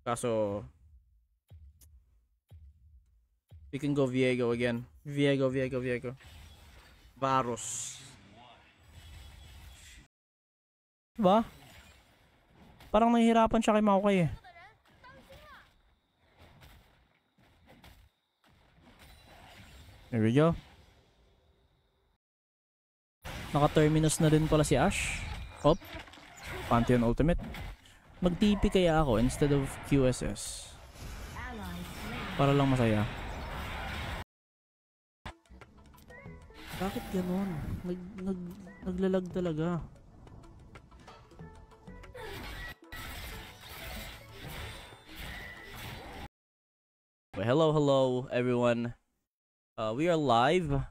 Kaso we can go Viego again. Viego. Varus. Diba? Parang nahihirapan siya kay Maokai eh. There we go. Naka-terminus na din pala si Ashe. Op. Pantheon ultimate. Mag-TP kaya ako instead of QSS. Para lang masaya. Bakit ganon? Naglalag talaga. Well, hello everyone. We are live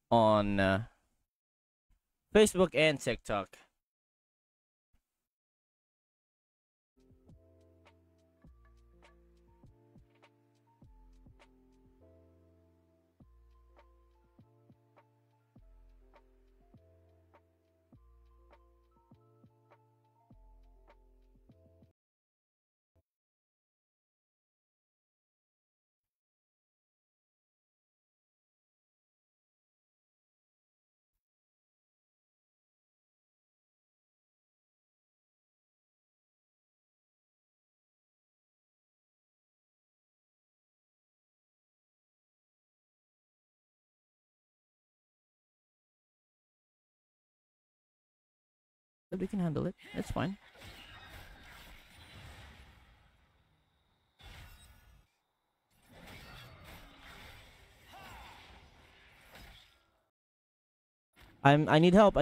on Facebook and TikTok. But we can handle it. It's fine. I need help.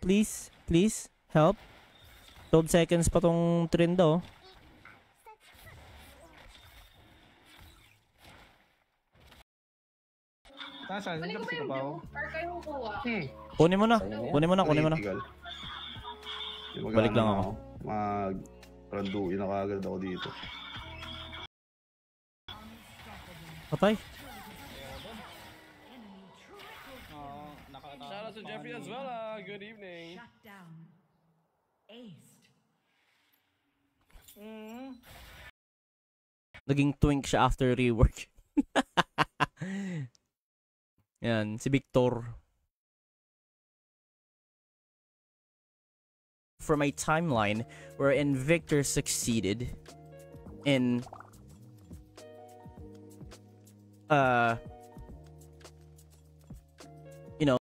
Please help. 12 seconds pa tong trend daw. Nasaan? Hindi ka pa. Kunin mo na. Balik lang ako. Mag-randuin na kagad ako dito. Patay. Shout out to Jeffrey as well. Good evening. Shut down. Aced. Naging twink siya after rework. Yan, si Victor. For my timeline, wherein Victor succeeded in you know,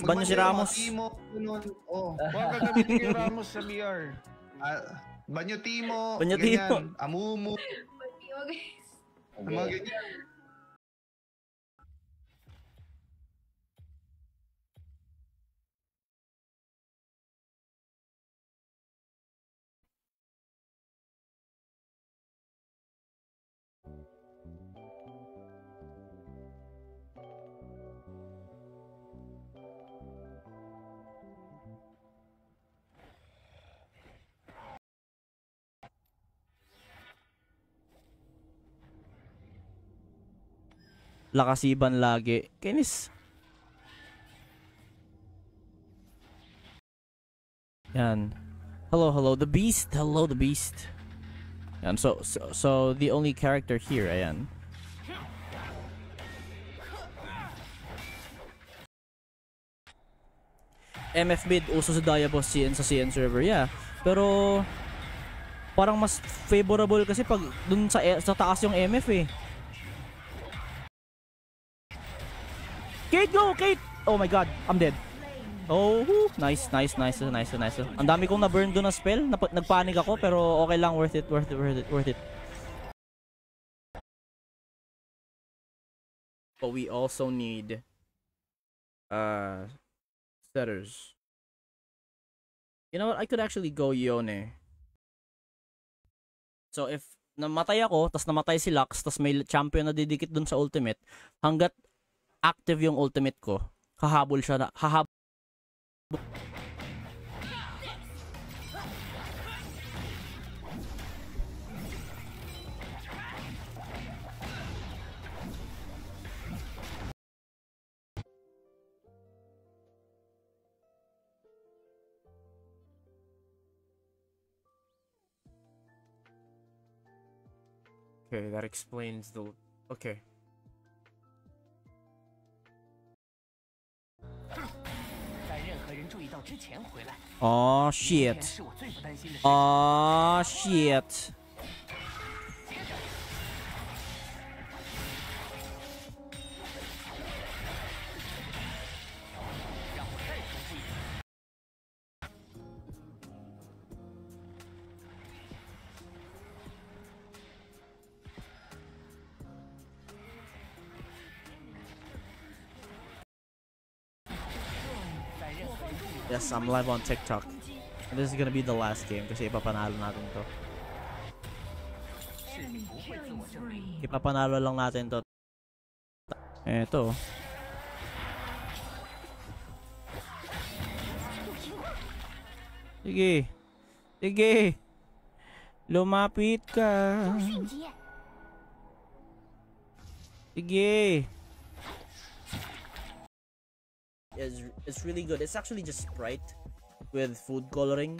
banyo si Ramos. Huwag gagamitin kay Ramos sa BR. Banyo Timo, ganyan. Amumu. Banyo guys. Mga ganyan. Lakasiban lagi. Kenis. Yan. Hello the beast. Hello the beast. Yan. So the only character here, ayan. MF mid uso sa Diabos CN sa CN server, yeah. Pero parang mas favorable kasi pag dun sa taas yung MF eh. Kate, go! Kate! Oh my god, I'm dead. Oh, nice. Ang dami kong na-burn doon na spell. Nagpanik ako pero okay lang, worth it. But we also need setters. You know what? I could actually go Yone. So if namatay ako, tas namatay si Lux, tas may champion na didikit dun sa ultimate, hanggat active yung ultimate ko, hahabol siya na, Okay, that explains the... Okay. Oh shit. Oh shit. Yes, I'm live on TikTok. And this is gonna be the last game kasi ipapanalo natin to. Ipapanalo lang natin to. Eto. Sige. Sige. Lumapit ka. Sige. It's really good. It's actually just Sprite with food coloring,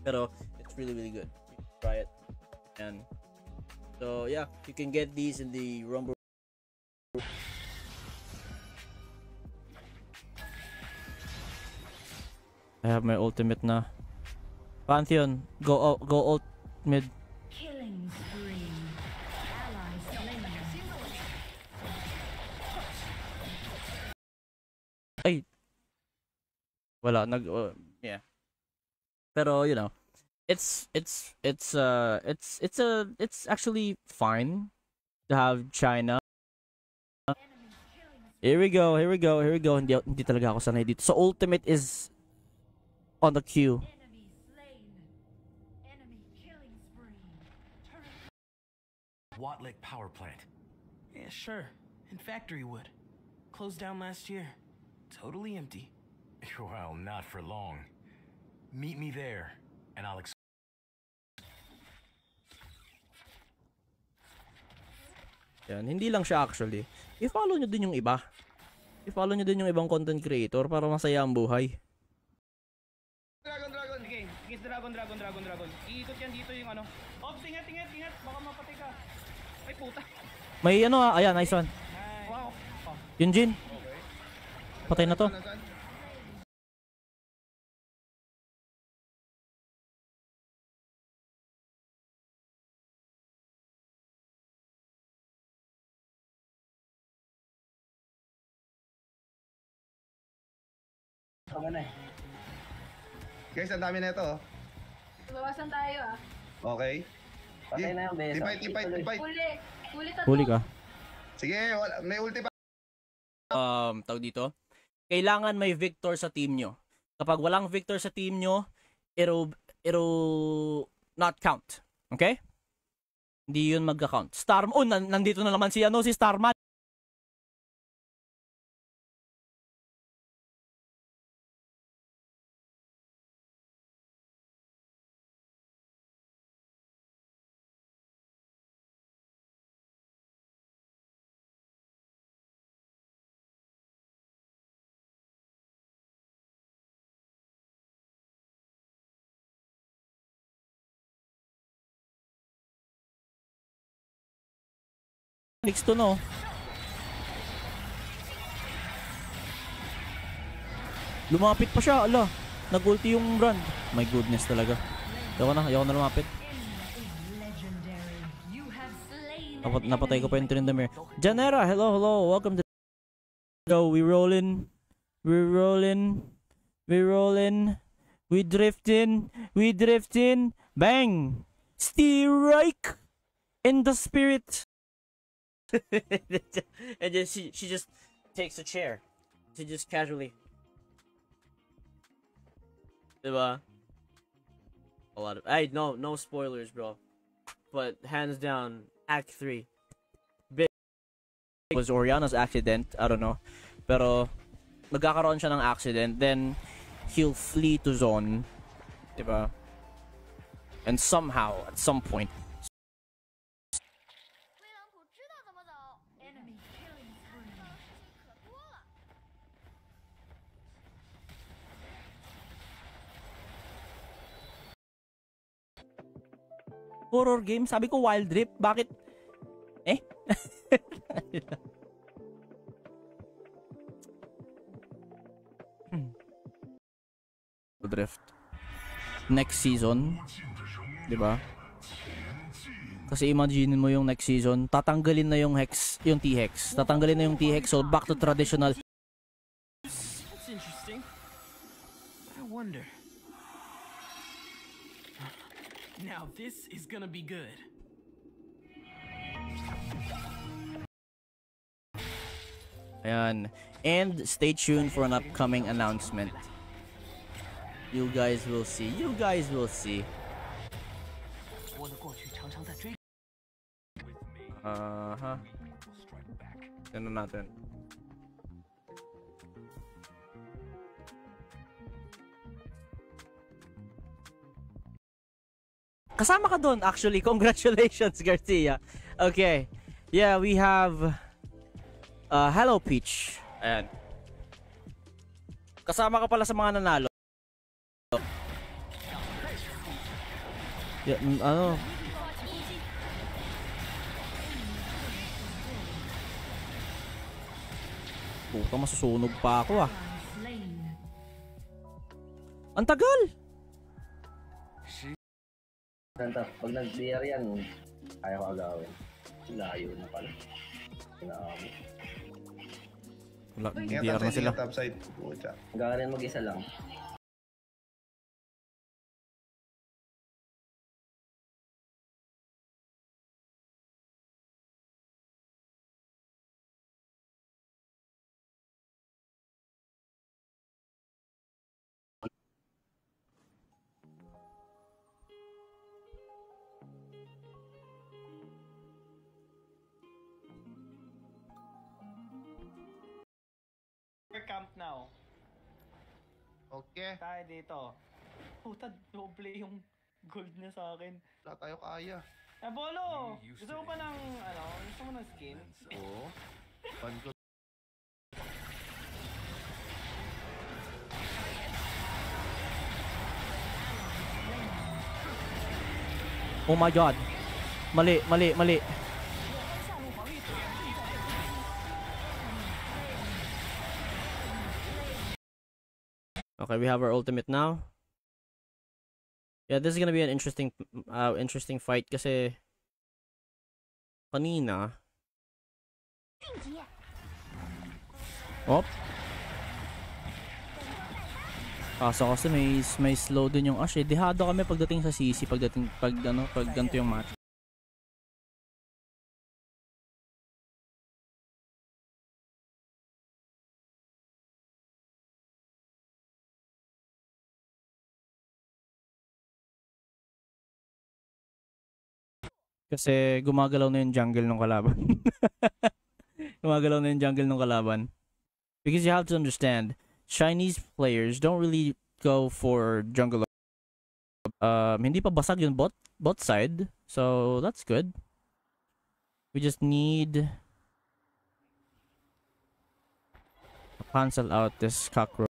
pero it's really good. You can try it, and so yeah, you can get these in the Rumble. I have my ultimate na. Pantheon, go ult mid. Killing spree. Ally slain. Ay. Wala yeah. Pero you know, it's actually fine to have China. Here we go. Hindi talaga ako sanay dito. So ultimate is on the queue. Enemy slain. Enemy killing spree. Watlick power plant. Yeah, sure. In factory wood. Closed down last year. Totally empty. Well, not for long. Meet me there, and I'll explain. Yan, hindi lang siya actually. I-follow nyo din yung iba. I-follow nyo din yung ibang content creator para masaya ang buhay. Dragon. Sige, dragon. Iikot yan dito yung ano. Ops, ingat. Baka mapatay ka. Ay, puta. May ano ayan, nice one. Wow. Yun Jin. Patay na to. Guys, ang dami na ito. Bawasan tayo ah. Okay. Patay na yung beso. Tipay. Huli tatlo. Huli ka. Sige, may ulti pa. Tawag dito. Kailangan may victor sa team nyo. Kapag walang victor sa team nyo, it'll not count. Okay? Hindi yun magka-count. Nandito na naman si Starman. Next to no. Lumapit pa siya, ala. Nag-ulti yung Brand. My goodness talaga. Ayoko na lumapit. Napatay ko pa yung Tryndamere. Janera, hello. Welcome to the show. We rolling. We drifting. Bang! Strike! In the spirit. And then she just takes a chair. She just casually. Diba? A lot of no spoilers, bro. But hands down, Act 3. Big was Oriana's accident, I don't know. Pero magkakaroon siya ng accident, then he'll flee to zone. Diba? And somehow, at some point, horror game, sabi ko Wild Rift, bakit Drift. Next season, 'di ba? Kasi imagine mo yung next season, tatanggalin na yung Hex, yung T-Hex. Tatanggalin na yung T-Hex, so back to traditional. That's interesting. I wonder. Now this is gonna be good. Ayan. And stay tuned for an upcoming announcement. You guys will see. You guys will see. Tignan natin. Kasama ka doon actually. Congratulations, Garcia. Okay. Yeah, we have Hello Peach. Ayan. Kasama ka pala sa mga nanalo. Yeah, ano? Puta, masusunog pa ako ah. Ang tagal! Pag nag-DR yan, kaya ko agawin. Layo na pala. Inaamo. Wala, Ingat DR na sila. topside. Pucha. Gawin mag-isa lang. Camp now. Okay. Tayo dito. Puta, doble yung gold niya sa akin. Wala tayo kaya. Eh, Bolo! Gusto mo pa ng, ano, gusto mo ng skin? Oo. Fun ko. Oh my god. Mali, mali, mali. Okay, we have our ultimate now. Yeah, this is gonna be an interesting fight kasi kanina. Op. Kaso kasi may slow din yung Ash eh. Dehado kami pagdating sa CC, pag ganito yung match. Kasi gumagalaw na yung jungle ng kalaban. Gumagalaw na yung jungle ng kalaban. Because you have to understand, Chinese players don't really go for jungle. Hindi pa basag yung bot side, so that's good. We just need to cancel out this cockroach.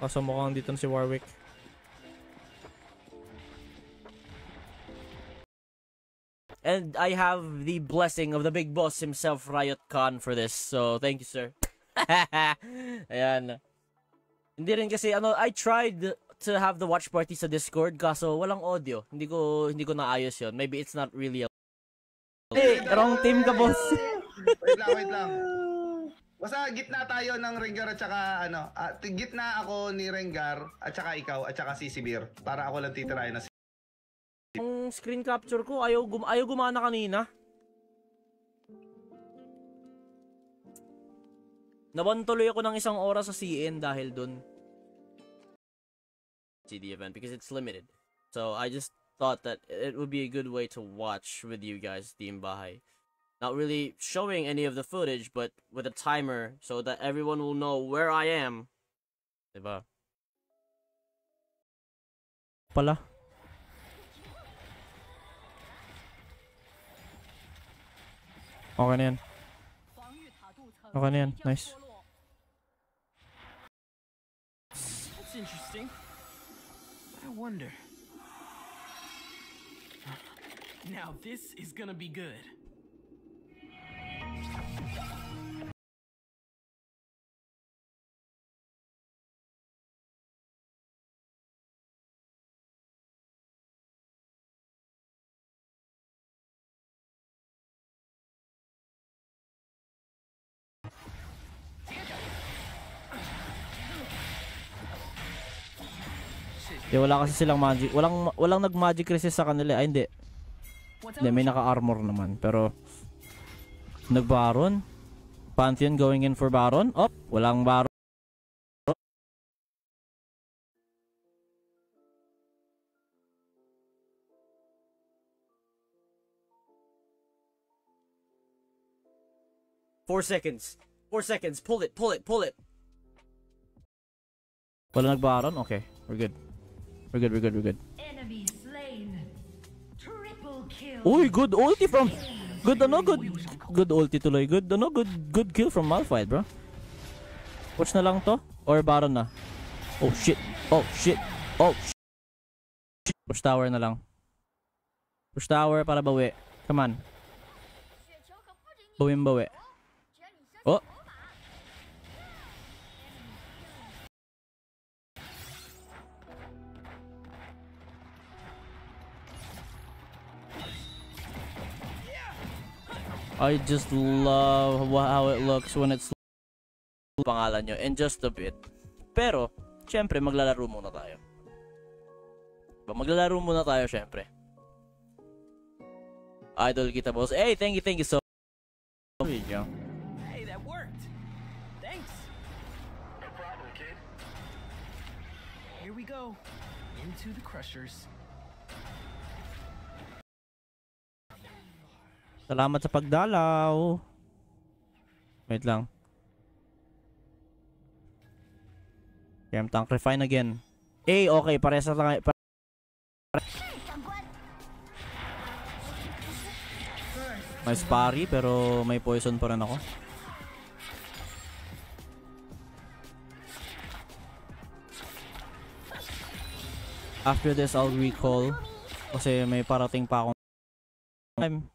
Kaso mukhang dito na si Warwick. And I have the blessing of the big boss himself, Riot Khan, for this. So, thank you, sir. Ayan. Hindi rin kasi, I tried to have the watch party sa Discord, kaso walang audio. Hindi ko naayos yun. Maybe it's not really a... Hey, wrong team ka, boss. Wait lang. Basta gitna tayo ng Rengar at saka gitna ako ni Rengar at saka ikaw at saka si Sibir para ako lang titirahin na Yung screen capture ko ayaw gumana kanina. Nabantuloy ako ng isang oras sa CN dahil dun. See the event because it's limited. So I just thought that it would be a good way to watch with you guys, Team Bahay. Not really showing any of the footage, but with a timer so that everyone will know where I am. Diba? Pala. Okay na yan. Okay na yan. Nice. That's interesting. I wonder. Now this is gonna be good. Wala kasi silang magic. Walang nag-magic resist sa kanila. Ay, hindi. Hindi, may naka-armor naman. Pero, nag-baron. Pantheon going in for baron. Oh, walang baron. Four seconds. 4 seconds. Pull it. Wala nag-baron? Okay, we're good. We're good. Enemy slain. Triple kill. Uy, good ulti from... Good ulti tuloy. Good kill from Malphite, bro. Push na lang to? Or baron na? Oh, shit. Push tower na lang. Push tower para bawi. Come on. Bawi. Oh! I just love how it looks when it's pangalan nyo in just a bit. Pero, syempre maglalaro muna tayo. Syempre. Idol kita, boss. Hey, thank you so much. Hey, that worked. Thanks. No problem, kid. Here we go. Into the crushers. Salamat sa pagdalaw. Wait lang. Game tank refine again. Okay, parehas na tayo. May sparry pero may poison pa rin ako. After this, I'll recall kasi may parating pa akong time.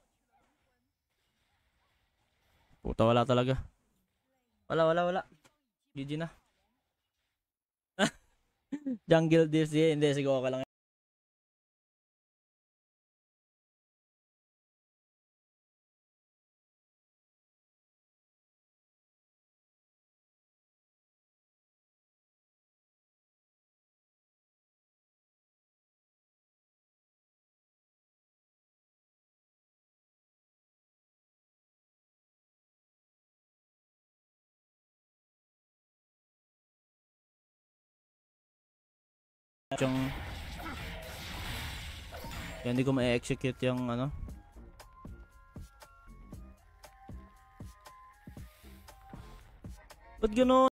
Puta, wala talaga. Wala. GG na. Jungle this, hindi, sige, okay lang. Yung hindi ko ma-execute yung ano. Ba't gano'n?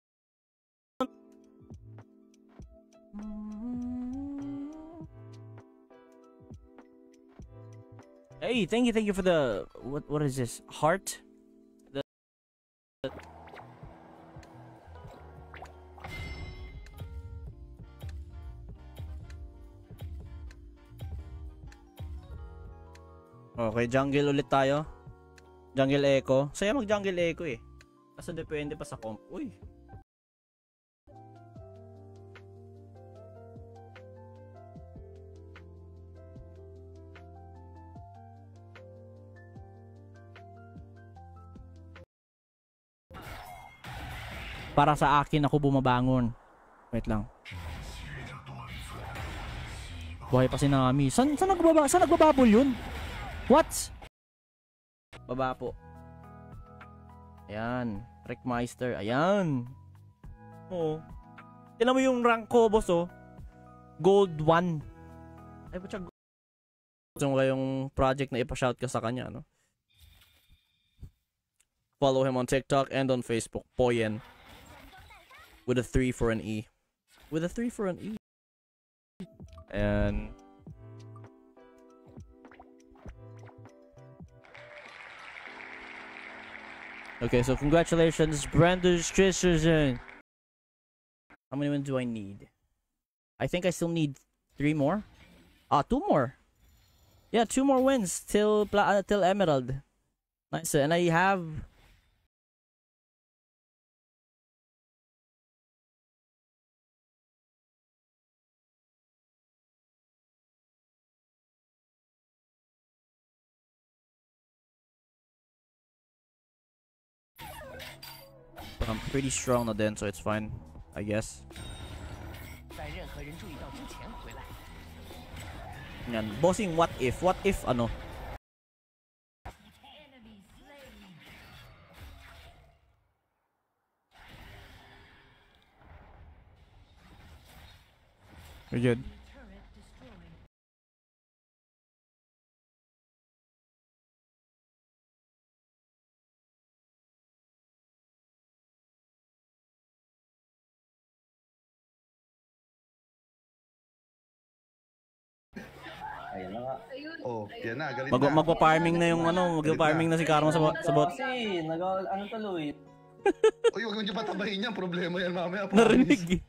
Hey, thank you for the what is this? Heart? Okay, jungle ulit tayo. Jungle echo. Saya mag jungle echo eh. Kasi depende pa sa comp. Uy. Para sa akin ako bumabangon. Wait lang. Buhay pa si Nami. Saan nagbababol yun? What? Baba po. Ayan. Rickmeister. Ayan. Oo. Tignan mo yung rank ko, boss, oh. Gold 1. Ay, pa siya. Gusto mo kayong project na ipashout ka sa kanya, no? Follow him on TikTok and on Facebook. Poyen. With a 3 for an E. With a 3 for an E. And... Okay, so congratulations, Brandon Strissen. How many wins do I need? I think I still need 3 more. 2 more. Yeah, 2 more wins till till Emerald. Nice. And I have but I'm pretty strong na din, so it's fine, I guess. 在任何人注意到之前回来。 Yan. Bossing, what if, ano? Enemy slain. We're good. Turret destroyed. Ayun na nga. Ayun. Oh, yan na, galit Mag na. magpa-farming na yung ano, magpa-farming na si Karma sa bot. Kasi, ano tuloy. Uy, huwag mo dyan patabahin yan. Problema yan mamaya. Narinig.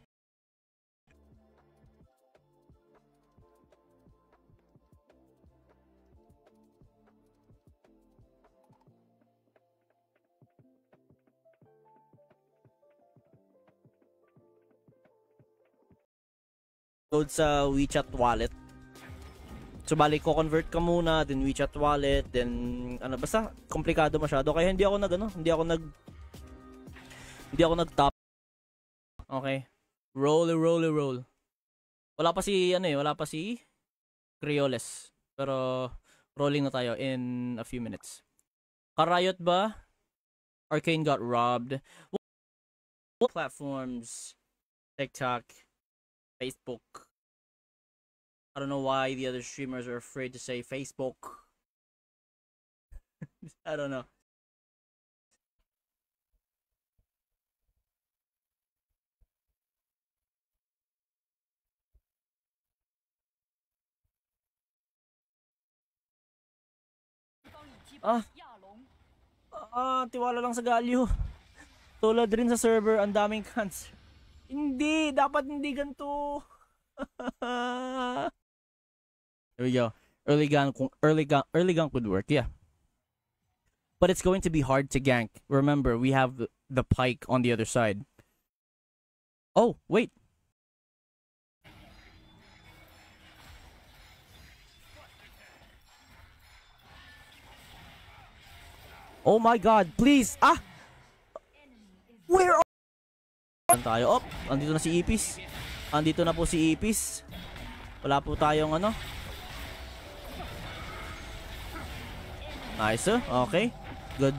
Load sa WeChat wallet. So bali ko convert ka muna, then WeChat wallet, then ano, basta komplikado masyado kaya hindi ako nag top. Okay. Roll. Wala pa si Crioles. Pero rolling na tayo in a few minutes. Karayot ba? Arcane got robbed. What platforms? TikTok, Facebook. I don't know why the other streamers are afraid to say Facebook. I don't know. Tiwala lang sa Galio. Tulad rin sa server, ang daming cans. Hindi, dapat hindi ganito. There we go. Early gank would work, yeah. But it's going to be hard to gank. Remember, we have the pike on the other side. Oh, wait. Oh my god, please! Ah! Where are... tayo? Oh, andito na si Ipis. Andito na po si Ipis. Wala po tayong ano. Nice, okay. Good.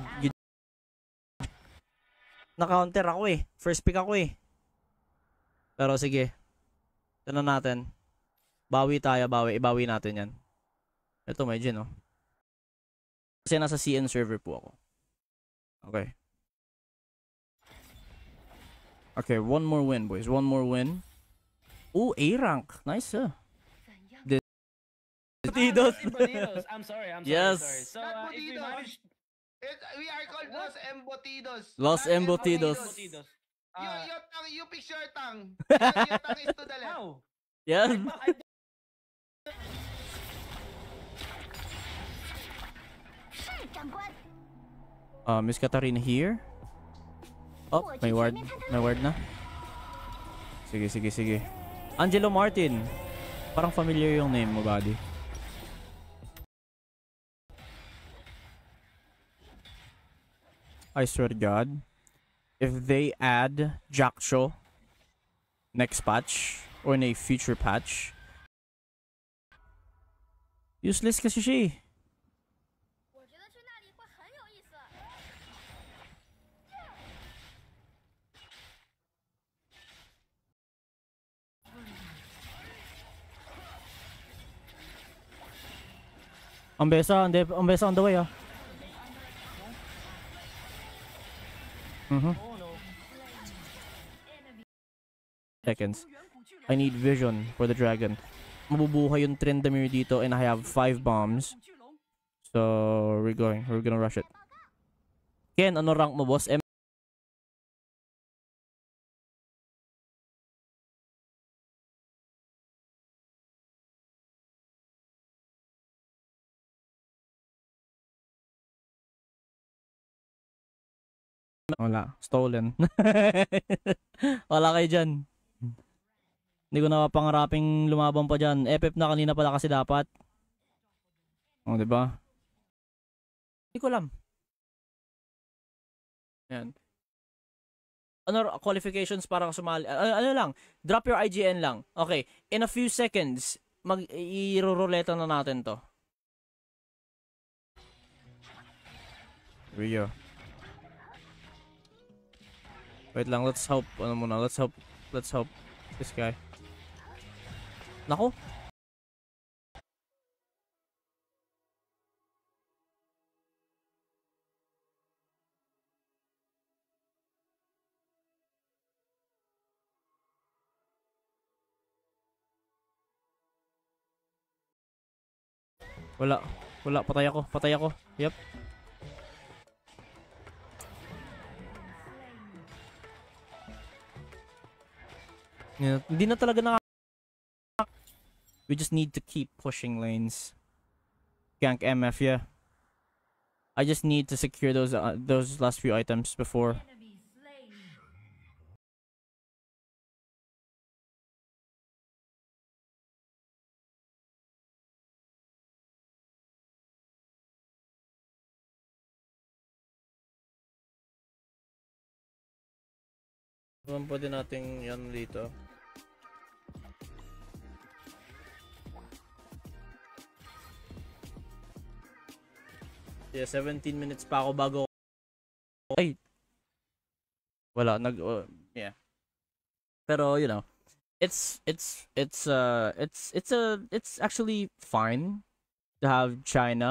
Na-counter ako eh. First pick ako eh. Pero sige. Tignan natin. Bawi tayo, ibawi natin yan. Ito may Jin, oh. Kasi nasa CN server po ako. Okay. Okay, one more win, boys. One more win. Ooh, A rank. Nice, Embutidos. I'm sorry. Yes. Sorry. So, Not if we Embutidos. manage... We are called Los Embutidos. Los Not Embutidos. You fix your tongue. Your tongue is to the left. How? Yeah. Miss Katarina here. Oh, may ward na. Sige. Angelo Martin. Parang familiar yung name mo, buddy. I swear to God, if they add Jackshaw next patch or in a future patch, useless kasi siya eh. Ambesa on the way, ah. Seconds. I need vision for the dragon. Mabubuhay yung Tryndamere dito and I have 5 bombs. So, we're gonna rush it. Ken, ano rank mo, boss? Wala. Stolen. Wala kayo dyan. Hindi ko na pangaraping lumaban pa dyan. FF na kanina pala kasi dapat. O, diba? Hindi ko alam. Yan. Ano qualifications para sumali? Ano lang? Drop your IGN lang. Okay. In a few seconds, i-ruleta na natin to. Here we go. Wait lang, let's hope. Ano muna? Let's hope this guy. Nako. Wala. Wala. Patay ako. Patay ako. Yep. Hindi na talaga we just need to keep pushing lanes. Gank MF, yeah. I just need to secure those last few items before. Enemy slain. Naman pwede nating yan dito. Yeah, 17 minutes pa ako bago. Ay. Wala yeah. Pero you know, it's actually fine to have China.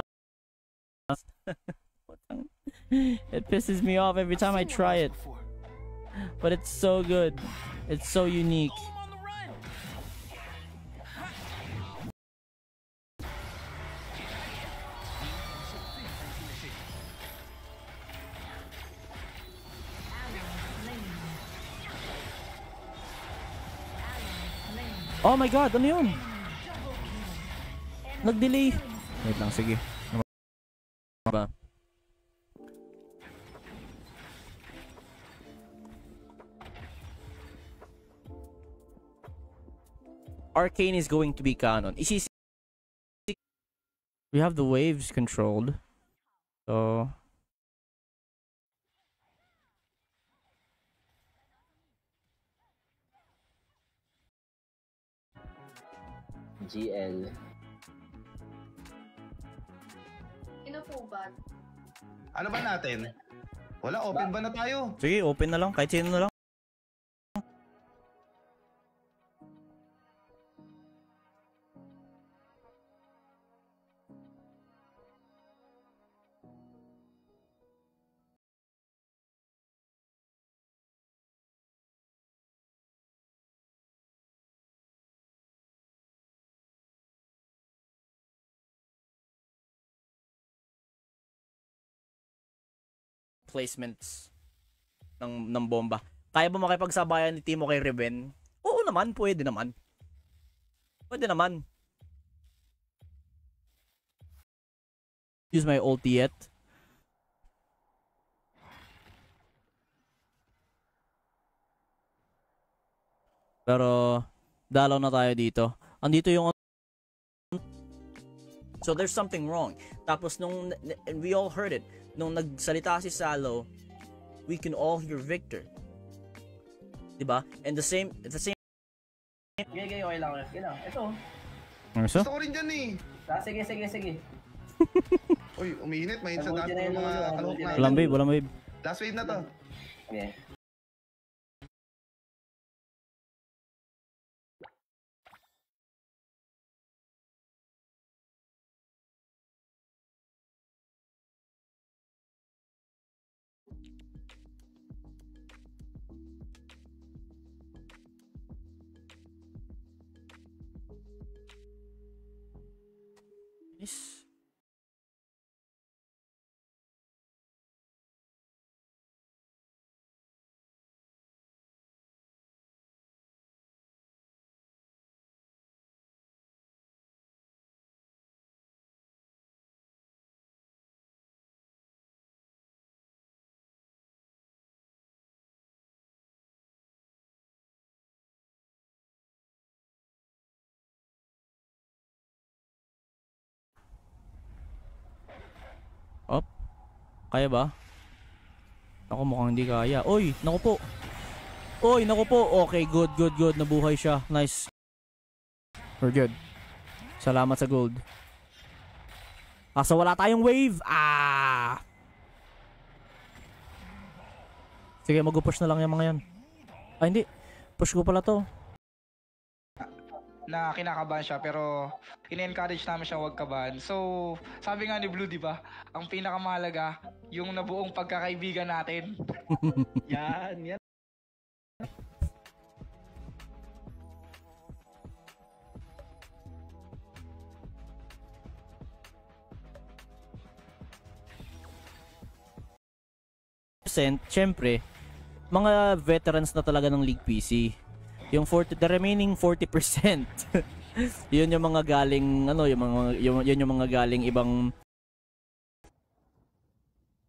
It pisses me off every time I try it. But it's so good. It's so unique. Oh my god, ano yun? Nag-delay. Wait lang, sige. Ba? Arcane is going to be canon. We have the waves controlled. So GL. Sino po ba? Ano ba natin? Wala, open ba na tayo? sige, open na lang. Kahit sino na lang. Placements ng bomba. Kaya ba makipagsabayan ni Timo kay Riven? Oo naman, pwede naman. Pwede naman. Use my ulti yet. Pero dalaw na tayo dito. Andito yung so there's something wrong. Tapos and we all heard it. Nung nagsalita si Salo, we can all hear Victor. Diba? And the same Okay, okay lang. Okay lang. Ito. So? Gusto ko rin dyan eh. Sige. Uy, umiinit. May sa Mabuti dati na yun, ng mga mabuti kalahok na na. Walang babe, walang babe. Last wave na to. Okay. Nice. Kaya ba? Ako mukhang hindi kaya. Oy, naku po. Oy, naku po. Okay, good. Nabuhay siya. Nice. We're good. Salamat sa gold. Kaso wala tayong wave. Sige, mag-push na lang yung mga yan. Hindi. Push ko pala to. Na kinakabahan siya pero in-encourage namin siya huwag kabahan. So, sabi nga ni Blue, di ba? Ang pinakamahalaga, yung nabuong pagkakaibigan natin. Yan. Siyempre, mga veterans na talaga ng League PC. Yung the remaining 40%. Yun yung mga galing yun yung mga galing ibang.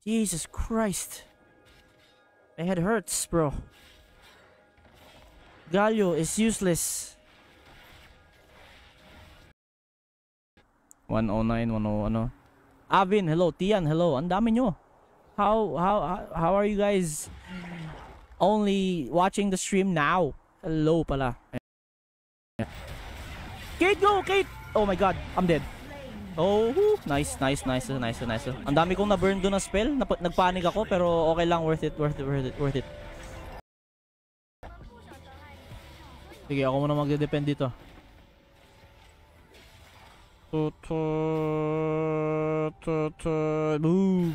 Jesus Christ. My head hurts, bro. Galio is useless. 109, 10 Avin, hello. Tian, hello. Ang dami nyo. How are you guys only watching the stream now? Hello pala. Kate, go! Kate! Oh my god, I'm dead. Oh, nice. Ang dami kong na-burn doon na spell. Nagpanik ako pero okay lang, worth it. Sige, ako muna magde-depend dito. Boom.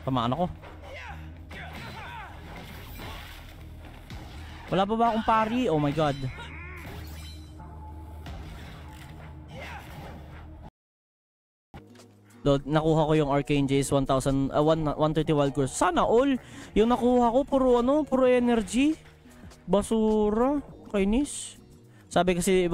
Tamaan ako. Wala pa ba akong pari? Oh my god. Nakuha ko yung Arcane Jace 130 wild course. Sana all. Yung nakuha ko puro energy. Basura. Kainis. Sabi kasi